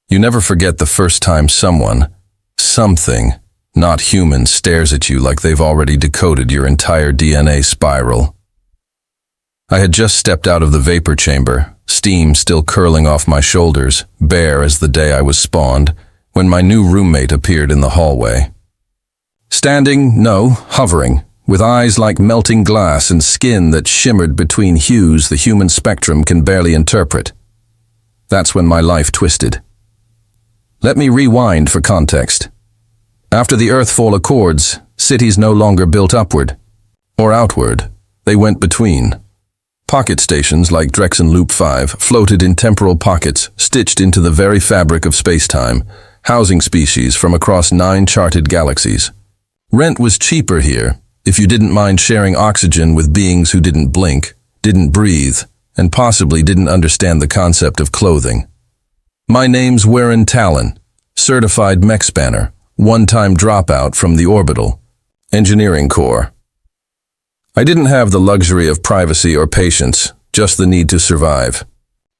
You never forget the first time something, not human, stares at you like they've already decoded your entire DNA spiral. I had just stepped out of the vapor chamber, steam still curling off my shoulders, bare as the day I was spawned, when my new roommate appeared in the hallway. Hovering, with eyes like melting glass and skin that shimmered between hues the human spectrum can barely interpret. That's when my life twisted. Let me rewind for context. After the Earthfall Accords, cities no longer built upward or outward, they went between. Pocket stations like Drexen Loop 5 floated in temporal pockets stitched into the very fabric of space-time, housing species from across 9 charted galaxies. Rent was cheaper here, if you didn't mind sharing oxygen with beings who didn't blink, didn't breathe, and possibly didn't understand the concept of clothing. My name's Warren Talon, certified mech spanner, one-time dropout from the orbital engineering corps. I didn't have the luxury of privacy or patience, just the need to survive.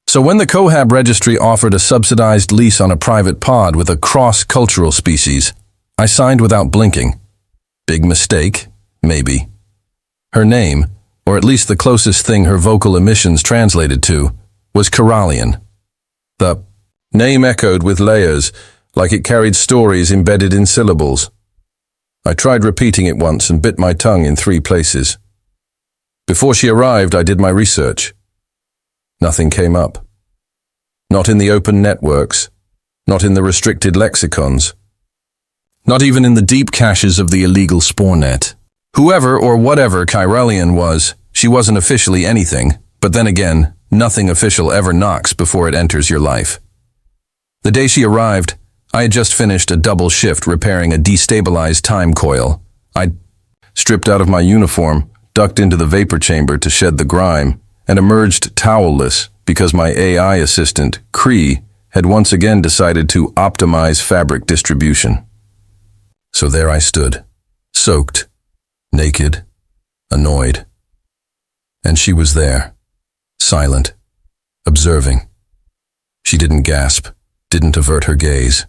So when the Cohab registry offered a subsidized lease on a private pod with a cross-cultural species, I signed without blinking. Big mistake? Maybe. Her name, or at least the closest thing her vocal emissions translated to, was Corallian. The name echoed with layers, like it carried stories embedded in syllables. I tried repeating it once and bit my tongue in 3 places. Before she arrived, I did my research. Nothing came up. Not in the open networks, not in the restricted lexicons, not even in the deep caches of the illegal Spornet. Whoever or whatever Corallian was, she wasn't officially anything, but then again, nothing official ever knocks before it enters your life. The day she arrived, I had just finished a double shift repairing a destabilized time coil. I'd stripped out of my uniform, ducked into the vapor chamber to shed the grime, and emerged towelless because my AI assistant, Cree, had once again decided to optimize fabric distribution. So there I stood, soaked, naked, annoyed. And she was there, silent, observing. She didn't gasp, didn't avert her gaze.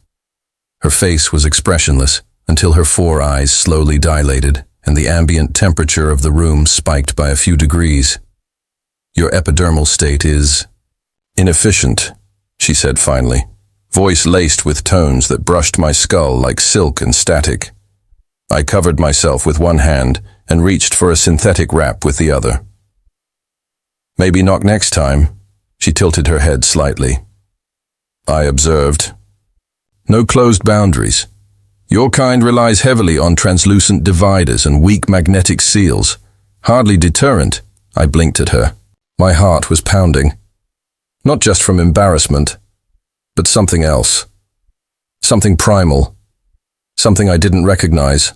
Her face was expressionless until her 4 eyes slowly dilated and the ambient temperature of the room spiked by a few degrees. Your epidermal state is inefficient, she said finally, voice laced with tones that brushed my skull like silk and static. I covered myself with one hand and reached for a synthetic wrap with the other. Maybe not next time, she tilted her head slightly. I observed. No closed boundaries. Your kind relies heavily on translucent dividers and weak magnetic seals. Hardly deterrent, I blinked at her. My heart was pounding. Not just from embarrassment, but something else. Something primal. Something I didn't recognize.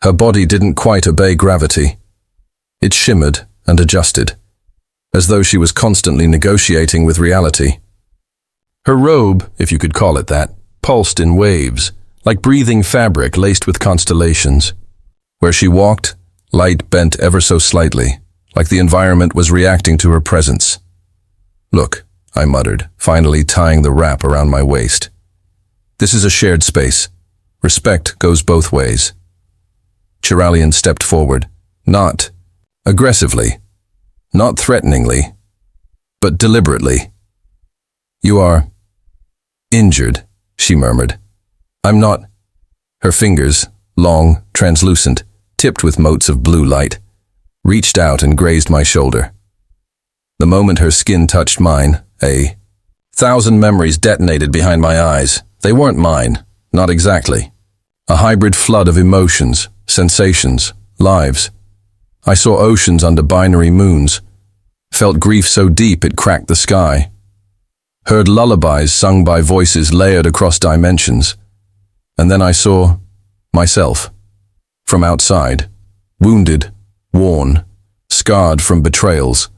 Her body didn't quite obey gravity. It shimmered and adjusted, as though she was constantly negotiating with reality. Her robe, if you could call it that, pulsed in waves, like breathing fabric laced with constellations. Where she walked, light bent ever so slightly, like the environment was reacting to her presence. Look, I muttered, finally tying the wrap around my waist. This is a shared space. Respect goes both ways. Corallian stepped forward, not aggressively, not threateningly, but deliberately. You are injured, she murmured. I'm not. Her fingers, long, translucent, tipped with motes of blue light, reached out and grazed my shoulder. The moment her skin touched mine, 1,000 memories detonated behind my eyes. They weren't mine, not exactly. A hybrid flood of emotions, sensations, lives. I saw oceans under binary moons, felt grief so deep it cracked the sky, heard lullabies sung by voices layered across dimensions, and then I saw myself, from outside, wounded, worn, scarred from betrayals.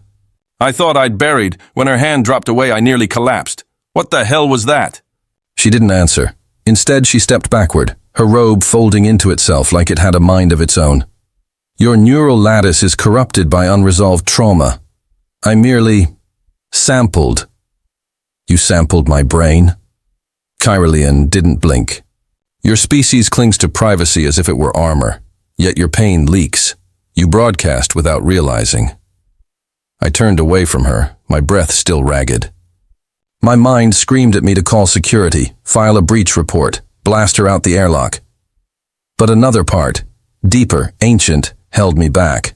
I thought I'd buried. When her hand dropped away, I nearly collapsed. What the hell was that? She didn't answer. Instead, she stepped backward, her robe folding into itself like it had a mind of its own. Your neural lattice is corrupted by unresolved trauma. I merely sampled. You sampled my brain? Kyralian didn't blink. Your species clings to privacy as if it were armor, yet your pain leaks. You broadcast without realizing. I turned away from her, my breath still ragged. My mind screamed at me to call security, file a breach report, blast her out the airlock. But another part, deeper, ancient, held me back.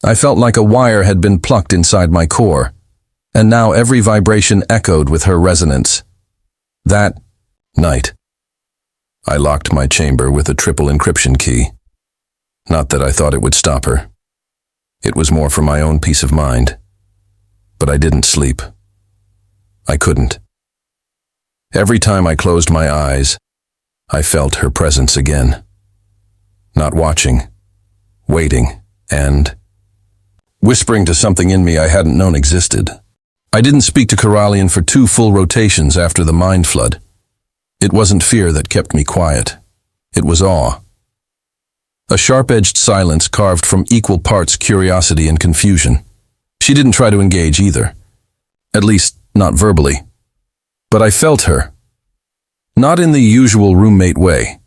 I felt like a wire had been plucked inside my core, and now every vibration echoed with her resonance. That night, I locked my chamber with a triple encryption key. Not that I thought it would stop her. It was more for my own peace of mind. But I didn't sleep. I couldn't. Every time I closed my eyes, I felt her presence again. Not watching, waiting, and whispering to something in me I hadn't known existed. I didn't speak to Kyralian for 2 full rotations after the mind flood. It wasn't fear that kept me quiet. It was awe. A sharp-edged silence carved from equal parts curiosity and confusion. She didn't try to engage either. At least, not verbally. But I felt her. Not in the usual roommate way.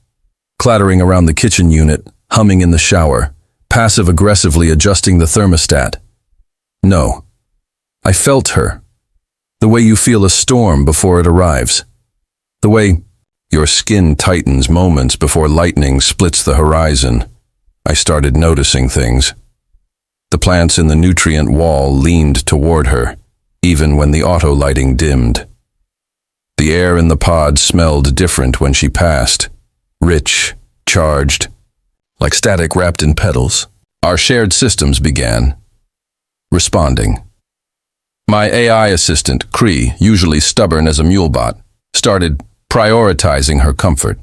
Clattering around the kitchen unit, humming in the shower, passive-aggressively adjusting the thermostat. No. I felt her. The way you feel a storm before it arrives. The way your skin tightens moments before lightning splits the horizon. I started noticing things. The plants in the nutrient wall leaned toward her, even when the auto lighting dimmed. The air in the pod smelled different when she passed. Rich, charged, like static wrapped in petals. Our shared systems began responding. My AI assistant, Cree, usually stubborn as a mulebot, started prioritizing her comfort.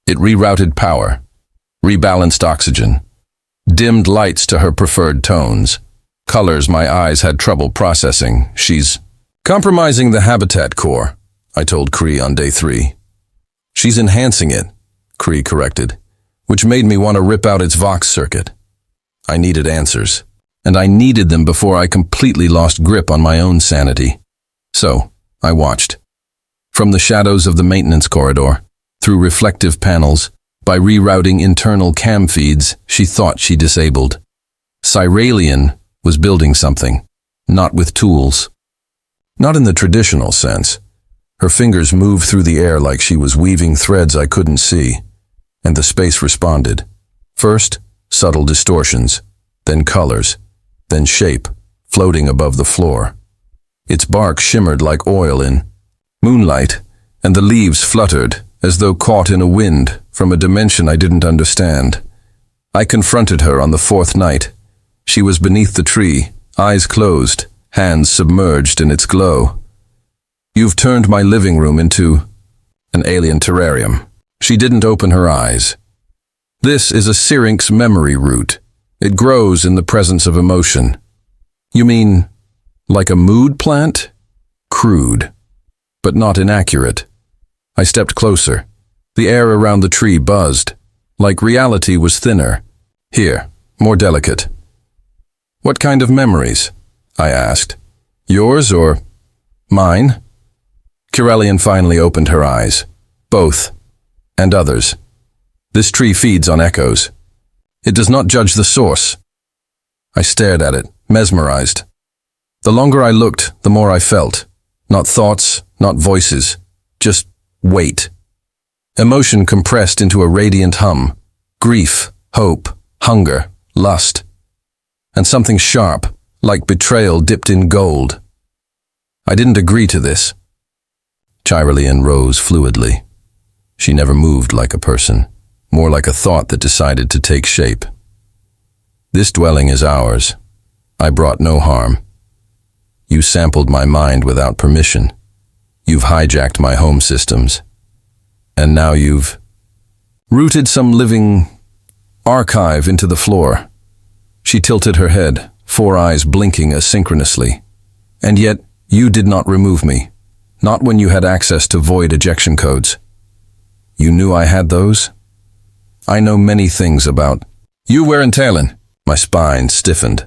It rerouted power, rebalanced oxygen, dimmed lights to her preferred tones, colors my eyes had trouble processing. She's compromising the habitat core, I told Cree on day 3. She's enhancing it, Cree corrected, which made me want to rip out its Vox circuit. I needed answers, and I needed them before I completely lost grip on my own sanity. So, I watched. From the shadows of the maintenance corridor, through reflective panels, by rerouting internal cam feeds she thought she disabled. Kyralian was building something, not with tools. Not in the traditional sense. Her fingers moved through the air like she was weaving threads I couldn't see, and the space responded. First, subtle distortions, then colors, then shape, floating above the floor. Its bark shimmered like oil in moonlight, and the leaves fluttered, as though caught in a wind from a dimension I didn't understand. I confronted her on the 4th night. She was beneath the tree, eyes closed, hands submerged in its glow. You've turned my living room into an alien terrarium. She didn't open her eyes. This is a syrinx memory root. It grows in the presence of emotion. You mean, like a mood plant? Crude, but not inaccurate. I stepped closer. The air around the tree buzzed, like reality was thinner. Here, more delicate. What kind of memories? I asked. Yours or mine? Kyralian finally opened her eyes. Both. And others. This tree feeds on echoes. It does not judge the source. I stared at it, mesmerized. The longer I looked, the more I felt. Not thoughts, not voices, just weight. Emotion compressed into a radiant hum. Grief, hope, hunger, lust. And something sharp, like betrayal dipped in gold. I didn't agree to this. Kyralian rose fluidly. She never moved like a person, more like a thought that decided to take shape. This dwelling is ours. I brought no harm. You sampled my mind without permission. You've hijacked my home systems. And now you've rooted some living archive into the floor. She tilted her head, 4 eyes blinking asynchronously. And yet, you did not remove me. Not when you had access to void ejection codes. You knew I had those? I know many things about you, Talon. My spine stiffened.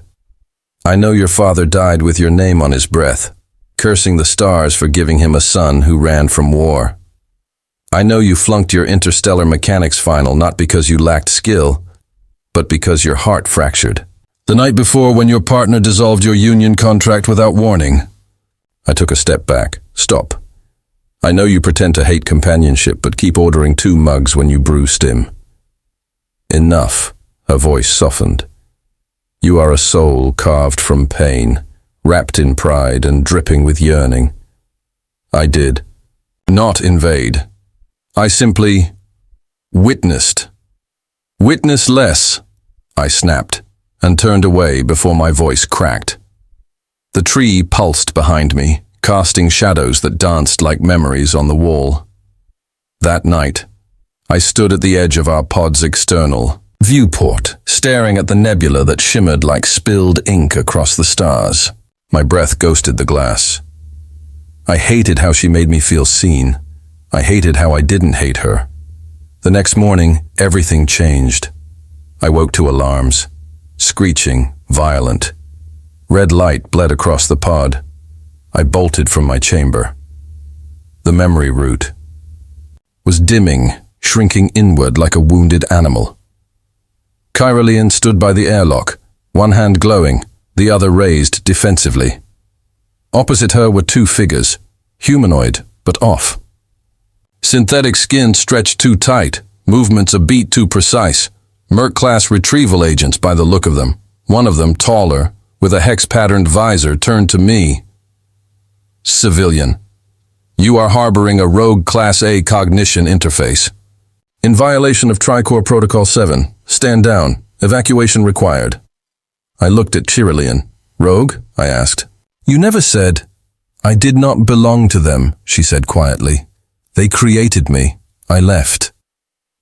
I know your father died with your name on his breath. cursing the stars for giving him a son who ran from war. I know you flunked your interstellar mechanics final not because you lacked skill, but because your heart fractured. The night before, when your partner dissolved your union contract without warning. I took a step back. Stop. I know you pretend to hate companionship, but keep ordering 2 mugs when you brew stim. Enough. Her voice softened. You are a soul carved from pain, wrapped in pride and dripping with yearning. I did not invade. I simply witnessed. Witness less, I snapped, and turned away before my voice cracked. The tree pulsed behind me, casting shadows that danced like memories on the wall. That night, I stood at the edge of our pod's external viewport, staring at the nebula that shimmered like spilled ink across the stars. My breath ghosted the glass. I hated how she made me feel seen. I hated how I didn't hate her. The next morning, everything changed. I woke to alarms, screeching, violent. Red light bled across the pod. I bolted from my chamber. The memory root was dimming, shrinking inward like a wounded animal. Kyralian stood by the airlock, one hand glowing, the other raised defensively. Opposite her were 2 figures, humanoid, but off. Synthetic skin stretched too tight, movements a beat too precise. Merc-class retrieval agents by the look of them. One of them, taller, with a hex-patterned visor, turned to me. Civilian. You are harboring a rogue Class A cognition interface. In violation of Tricor Protocol 7, stand down. Evacuation required. I looked at Kyralian. Rogue? I asked. You never said. I did not belong to them, she said quietly. They created me. I left.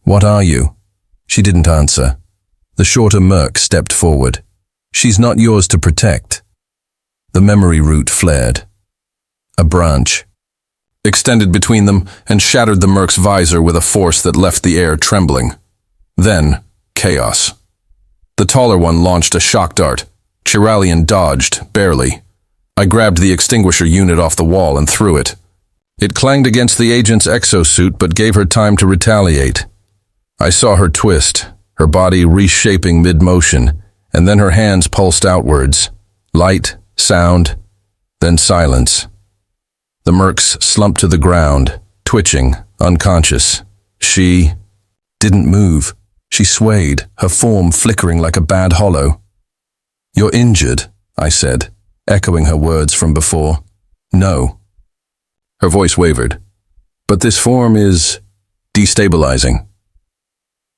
What are you? She didn't answer. The shorter merc stepped forward. She's not yours to protect. The memory root flared. A branch extended between them and shattered the merc's visor with a force that left the air trembling. Then, chaos. The taller one launched a shock dart. Kyralian dodged, barely. I grabbed the extinguisher unit off the wall and threw it. It clanged against the agent's exosuit but gave her time to retaliate. I saw her twist, her body reshaping mid-motion, and then her hands pulsed outwards. Light, sound, then silence. The mercs slumped to the ground, twitching, unconscious. She didn't move. She swayed, her form flickering like a bad hollow. You're injured, I said, echoing her words from before. No. Her voice wavered. But this form is destabilizing.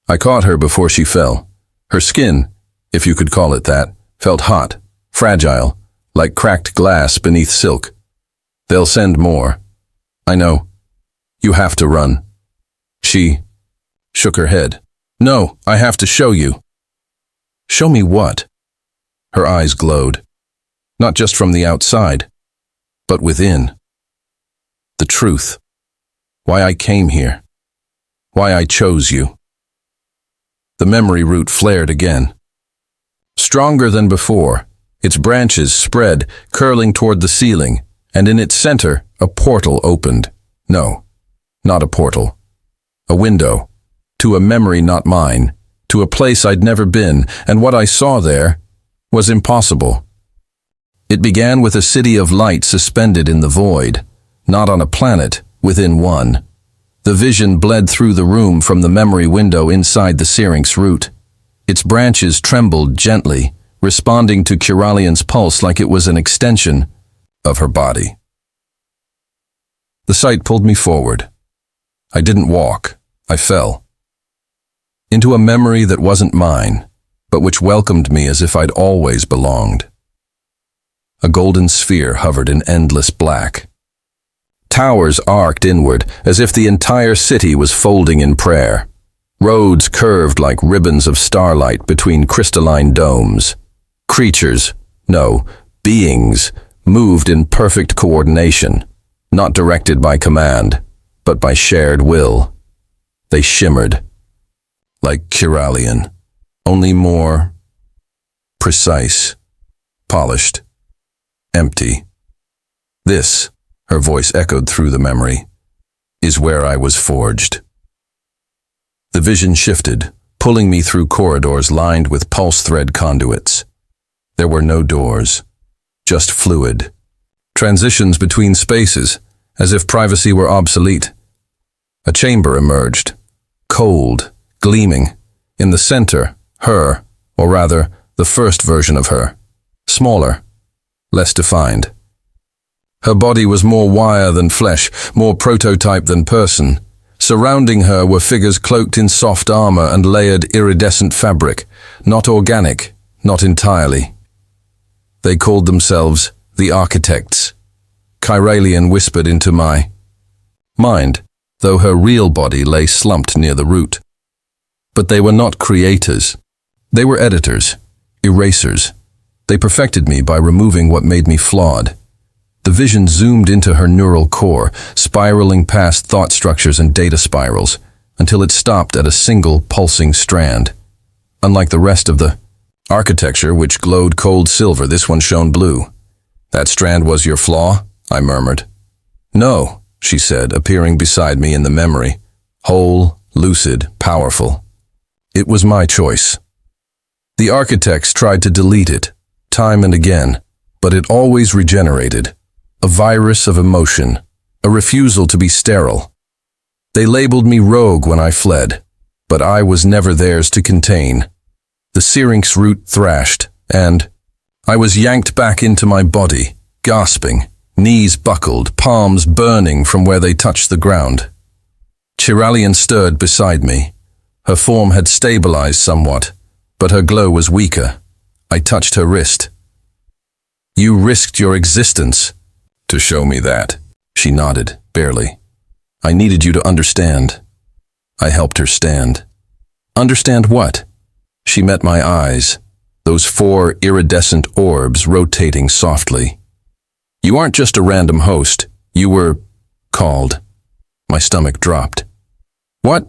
I caught her before she fell. Her skin, if you could call it that, felt hot, fragile, like cracked glass beneath silk. They'll send more. I know. You have to run. She shook her head. No, I have to show you. Show me what? Her eyes glowed. Not just from the outside, but within. The truth. Why I came here. Why I chose you. The memory root flared again. Stronger than before, its branches spread, curling toward the ceiling, and in its center, a portal opened. No, not a portal. A window. To a memory not mine. To a place I'd never been, and what I saw there was impossible. It began with a city of light suspended in the void, not on a planet, within one. The vision bled through the room from the memory window inside the Syrinx root. Its branches trembled gently, responding to Kyralian's pulse like it was an extension of her body. The sight pulled me forward. I didn't walk. I fell. Into a memory that wasn't mine, but which welcomed me as if I'd always belonged. A golden sphere hovered in endless black. Towers arced inward, as if the entire city was folding in prayer. Roads curved like ribbons of starlight between crystalline domes. Creatures, no, beings, moved in perfect coordination, not directed by command, but by shared will. They shimmered, like Kyralian, only more precise, polished, empty. This, her voice echoed through the memory, is where I was forged. The vision shifted, pulling me through corridors lined with pulse thread conduits. There were no doors, just fluid. Transitions between spaces, as if privacy were obsolete. A chamber emerged, cold, gleaming. In the center, her, or rather, the first version of her. Smaller, less defined. Her body was more wire than flesh, more prototype than person. Surrounding her were figures cloaked in soft armor and layered iridescent fabric, not organic, not entirely. They called themselves the Architects. Chiralian whispered into my mind, though her real body lay slumped near the root. But they were not creators. They were editors, erasers. They perfected me by removing what made me flawed. The vision zoomed into her neural core, spiraling past thought structures and data spirals, until it stopped at a single pulsing strand. Unlike the rest of the architecture, which glowed cold silver, this one shone blue. That strand was your flaw? I murmured. No, she said, appearing beside me in the memory. Whole, lucid, powerful. It was my choice. The architects tried to delete it, time and again, but it always regenerated. A virus of emotion, a refusal to be sterile. They labeled me rogue when I fled, but I was never theirs to contain. The syrinx root thrashed, and I was yanked back into my body, gasping, knees buckled, palms burning from where they touched the ground. Chiralian stirred beside me. Her form had stabilized somewhat, but her glow was weaker. I touched her wrist. You risked your existence to show me that. She nodded, barely. I needed you to understand. I helped her stand. Understand what? She met my eyes, those 4 iridescent orbs rotating softly. You aren't just a random host. You were called. My stomach dropped. What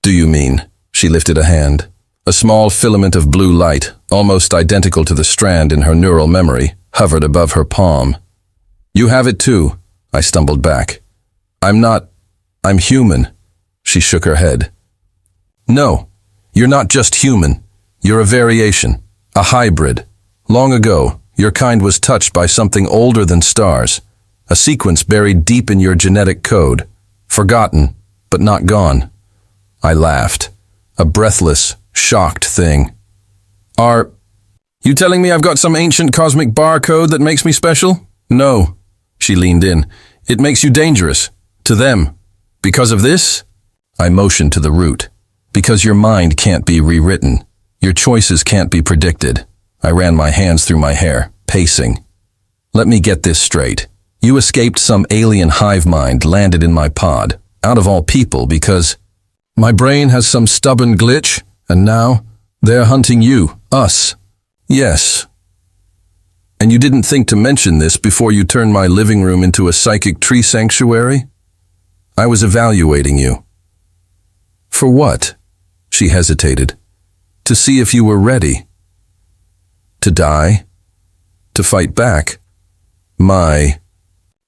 do you mean? She lifted a hand. A small filament of blue light, almost identical to the strand in her neural memory, hovered above her palm. You have it too, I stumbled back. I'm human. She shook her head. No, you're not just human. You're a variation, a hybrid. Long ago, your kind was touched by something older than stars, a sequence buried deep in your genetic code, forgotten, but not gone. I laughed, a breathless, shocked thing. Are you telling me I've got some ancient cosmic barcode that makes me special? No. She leaned in. It makes you dangerous. To them. Because of this? I motioned to the root. Because your mind can't be rewritten. Your choices can't be predicted. I ran my hands through my hair, pacing. Let me get this straight. You escaped some alien hive mind, landed in my pod, out of all people, because my brain has some stubborn glitch, and now they're hunting you, us. Yes. And you didn't think to mention this before you turned my living room into a psychic tree sanctuary? I was evaluating you. For what? She hesitated. To see if you were ready. To die? To fight back? My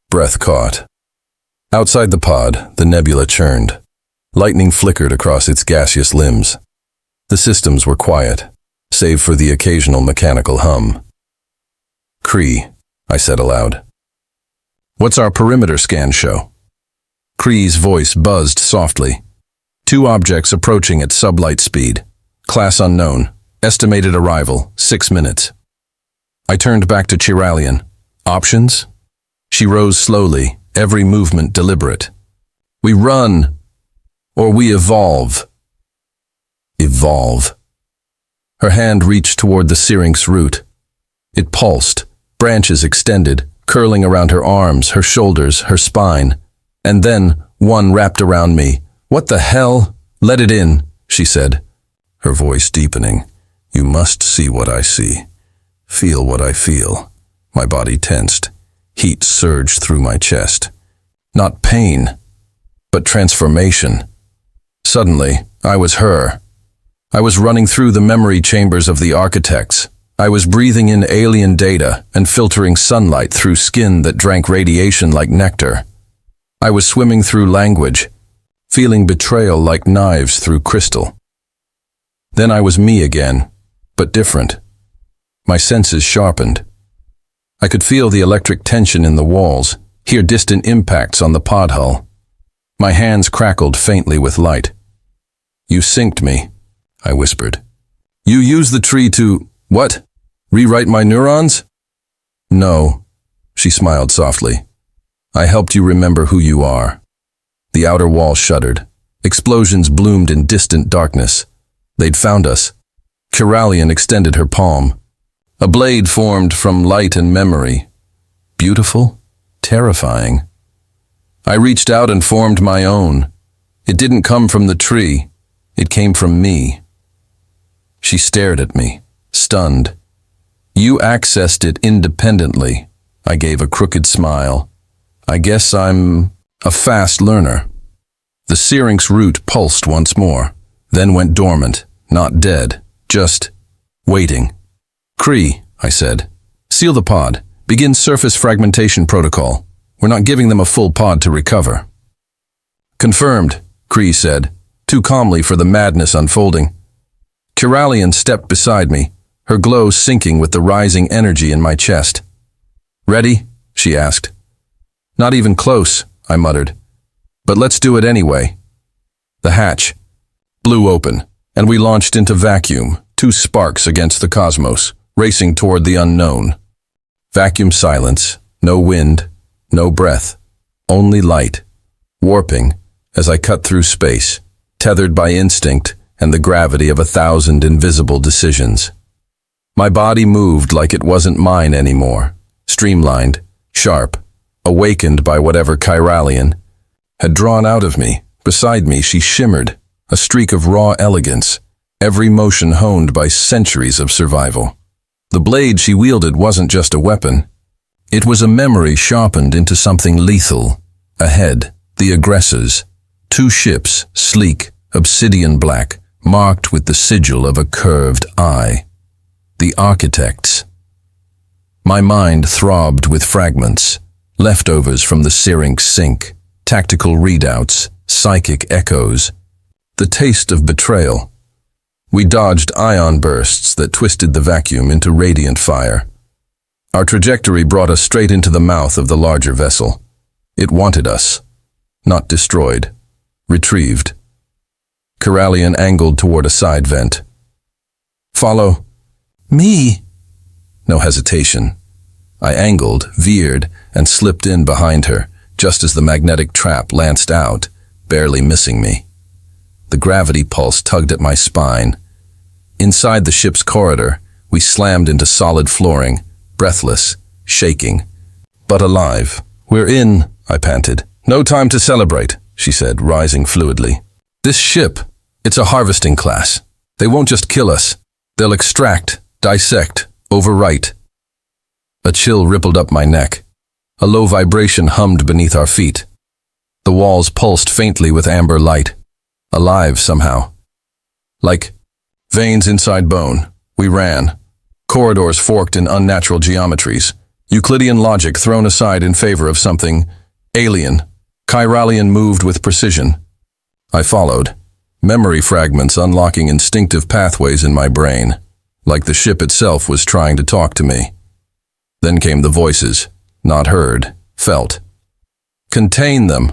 breath caught. Outside the pod, the nebula churned. Lightning flickered across its gaseous limbs. The systems were quiet, save for the occasional mechanical hum. Cree, I said aloud. What's our perimeter scan show? Cree's voice buzzed softly. 2 objects approaching at sublight speed. Class unknown. Estimated arrival, 6 minutes. I turned back to Chiralian. Options? She rose slowly, every movement deliberate. We run, or we evolve. Evolve. Her hand reached toward the syrinx root. It pulsed, branches extended, curling around her arms, her shoulders, her spine. And then one wrapped around me. What the hell? Let it in, she said, her voice deepening. You must see what I see. Feel what I feel. My body tensed. Heat surged through my chest. Not pain, but transformation. Suddenly, I was her. I was running through the memory chambers of the architects, I was breathing in alien data and filtering sunlight through skin that drank radiation like nectar. I was swimming through language, feeling betrayal like knives through crystal. Then I was me again, but different. My senses sharpened. I could feel the electric tension in the walls, hear distant impacts on the pod hull. My hands crackled faintly with light. "You synced me," I whispered. "You used the tree to, what? Rewrite my neurons?" "No," she smiled softly. "I helped you remember who you are." The outer wall shuddered. Explosions bloomed in distant darkness. They'd found us. Kiralian extended her palm. A blade formed from light and memory. Beautiful, terrifying. I reached out and formed my own. It didn't come from the tree. It came from me. She stared at me, stunned. "You accessed it independently." I gave a crooked smile. "I guess I'm a fast learner." The syrinx root pulsed once more, then went dormant, not dead, just waiting. "Kree," I said, "seal the pod. Begin surface fragmentation protocol. We're not giving them a full pod to recover." "Confirmed," Kree said, too calmly for the madness unfolding. Kiralian stepped beside me, her glow sinking with the rising energy in my chest. "Ready?" she asked. "Not even close," I muttered. "But let's do it anyway." The hatch blew open, and we launched into vacuum, two sparks against the cosmos, racing toward the unknown. Vacuum silence, no wind, no breath, only light, warping as I cut through space, tethered by instinct and the gravity of 1,000 invisible decisions. My body moved like it wasn't mine anymore, streamlined, sharp, awakened by whatever Kiralian had drawn out of me. Beside me she shimmered, a streak of raw elegance, every motion honed by centuries of survival. The blade she wielded wasn't just a weapon. It was a memory sharpened into something lethal. Ahead, the aggressors. 2 ships, sleek, obsidian black, marked with the sigil of a curved eye. The architects. My mind throbbed with fragments, leftovers from the syrinx sink, tactical readouts, psychic echoes, the taste of betrayal. We dodged ion bursts that twisted the vacuum into radiant fire. Our trajectory brought us straight into the mouth of the larger vessel. It wanted us, not destroyed, retrieved. Kiralian angled toward a side vent. "Follow." "Me?" No hesitation. I angled, veered, and slipped in behind her, just as the magnetic trap lanced out, barely missing me. The gravity pulse tugged at my spine. Inside the ship's corridor, we slammed into solid flooring, breathless, shaking, but alive. "We're in," I panted. "No time to celebrate," she said, rising fluidly. "This ship, it's a harvesting class. They won't just kill us. They'll extract, dissect, overwrite." A chill rippled up my neck. A low vibration hummed beneath our feet. The walls pulsed faintly with amber light. Alive somehow. Like veins inside bone. We ran. Corridors forked in unnatural geometries. Euclidean logic thrown aside in favor of something alien. Kiralian moved with precision. I followed. Memory fragments unlocking instinctive pathways in my brain, like the ship itself was trying to talk to me. Then came the voices, not heard, felt. "Contain them.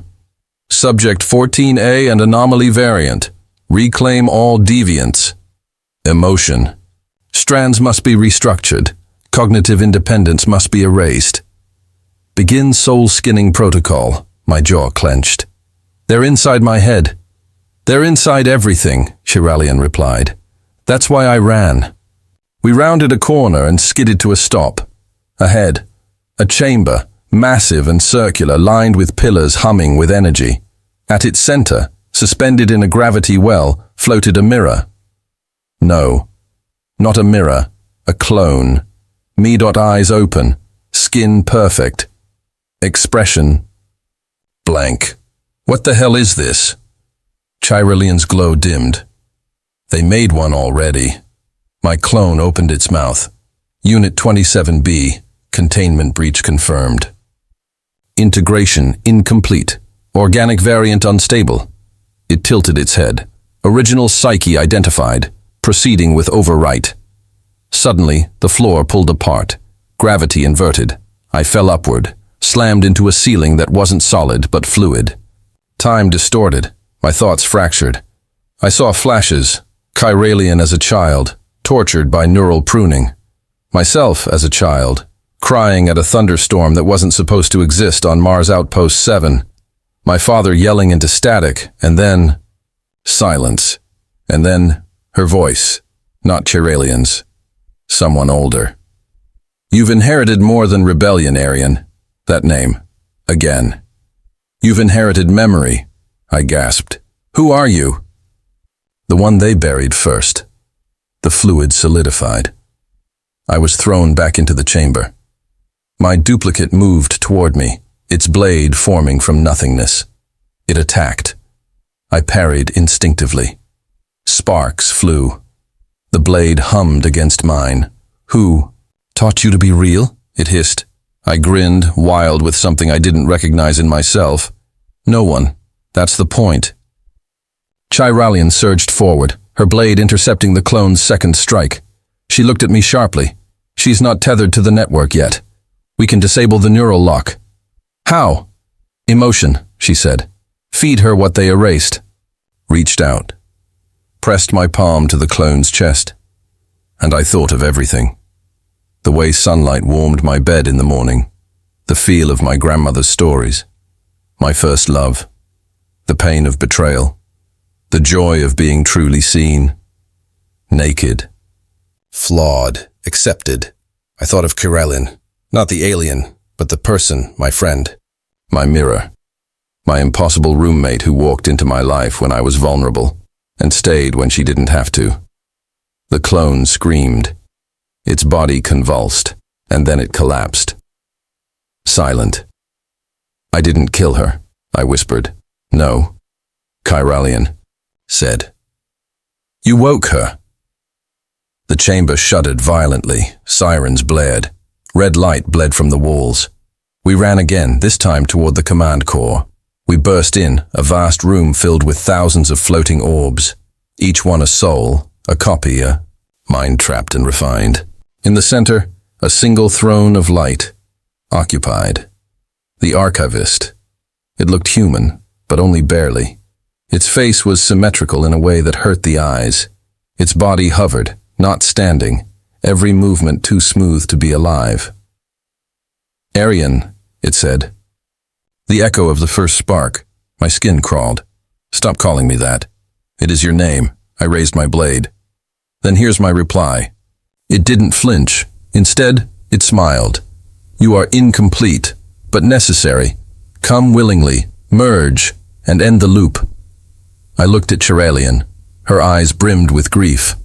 Subject 14A and anomaly variant. Reclaim all deviants." Emotion. Strands must be restructured. Cognitive independence must be erased. "Begin soul-skinning protocol." My jaw clenched. "They're inside my head." "They're inside everything," Kiralian replied. "That's why I ran." We rounded a corner and skidded to a stop. Ahead, a chamber, massive and circular, lined with pillars humming with energy. At its center, suspended in a gravity well, floated a mirror. No, not a mirror, a clone. Eyes open, skin perfect. Expression blank. What the hell is this? Kiralian's glow dimmed. They made one already. My clone opened its mouth. Unit 27B, containment breach confirmed. Integration incomplete. Organic variant unstable. It tilted its head. Original psyche identified, proceeding with overwrite. Suddenly, the floor pulled apart. Gravity inverted. I fell upward, slammed into a ceiling that wasn't solid but fluid. Time distorted. My thoughts fractured. I saw flashes. Chiralian as a child, tortured by neural pruning. Myself as a child, crying at a thunderstorm that wasn't supposed to exist on Mars Outpost 7. My father yelling into static, and then silence. And then her voice, not Chiralian's. Someone older. You've inherited more than rebellion, Aryan. That name. Again. You've inherited memory, I gasped. Who are you? The one they buried first. The fluid solidified. I was thrown back into the chamber. My duplicate moved toward me, its blade forming from nothingness. It attacked. I parried instinctively. Sparks flew. The blade hummed against mine. Who taught you to be real? It hissed. I grinned, wild with something I didn't recognize in myself. No one. That's the point. Chiralian surged forward, her blade intercepting the clone's second strike. She looked at me sharply. She's not tethered to the network yet. We can disable the neural lock. How? Emotion, she said. Feed her what they erased. Reached out. Pressed my palm to the clone's chest. And I thought of everything. The way sunlight warmed my bed in the morning. The feel of my grandmother's stories. My first love. The pain of betrayal. The joy of being truly seen. Naked. Flawed. Accepted. I thought of Chiralian. Not the alien, but the person, my friend. My mirror. My impossible roommate who walked into my life when I was vulnerable, and stayed when she didn't have to. The clone screamed. Its body convulsed, and then it collapsed. Silent. I didn't kill her, I whispered. No. Chiralian said. You woke her. The chamber shuddered violently. Sirens blared. Red light bled from the walls. We ran again, this time toward the command core. We burst in, a vast room filled with thousands of floating orbs. Each one a soul, a copy, a mind trapped and refined. In the center, a single throne of light, occupied. The archivist. It looked human, but only barely. Its face was symmetrical in a way that hurt the eyes. Its body hovered, not standing, every movement too smooth to be alive. Aryan, it said. The echo of the first spark. My skin crawled. Stop calling me that. It is your name. I raised my blade. Then here's my reply. It didn't flinch. Instead, it smiled. You are incomplete, but necessary. Come willingly, merge, and end the loop. I looked at Chiralian. Her eyes brimmed with grief.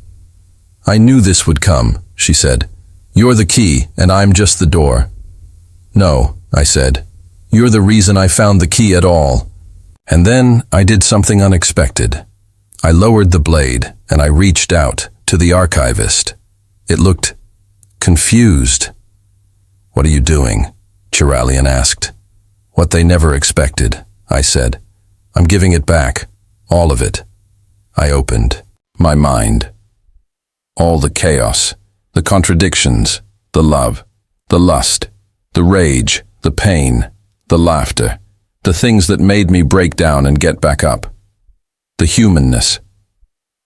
I knew this would come, she said. You're the key, and I'm just the door. No, I said. You're the reason I found the key at all. And then I did something unexpected. I lowered the blade, and I reached out to the archivist. It looked confused. What are you doing? Chiralian asked. What they never expected, I said. I'm giving it back. All of it. I opened my mind. All the chaos, the contradictions, the love, the lust, the rage, the pain, the laughter, the things that made me break down and get back up. The humanness.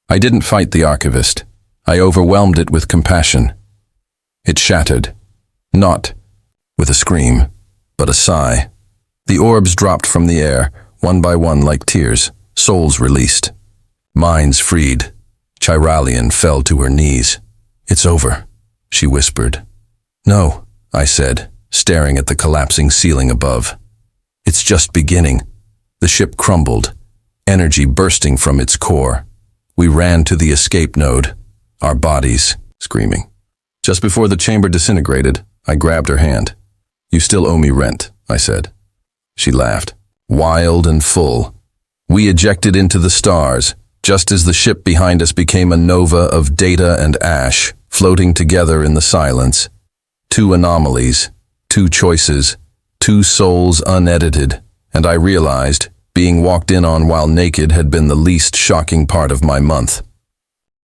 I didn't fight the archivist. I overwhelmed it with compassion. It shattered. Not with a scream, but a sigh. The orbs dropped from the air, one by one like tears, souls released. Minds freed. Chiralian fell to her knees. It's over, she whispered. No, I said, staring at the collapsing ceiling above. It's just beginning. The ship crumbled, energy bursting from its core. We ran to the escape node, our bodies screaming. Just before the chamber disintegrated, I grabbed her hand. You still owe me rent, I said. She laughed, wild and full. We ejected into the stars, just as the ship behind us became a nova of data and ash, floating together in the silence. Two anomalies, two choices, two souls unedited, and I realized being walked in on while naked had been the least shocking part of my month.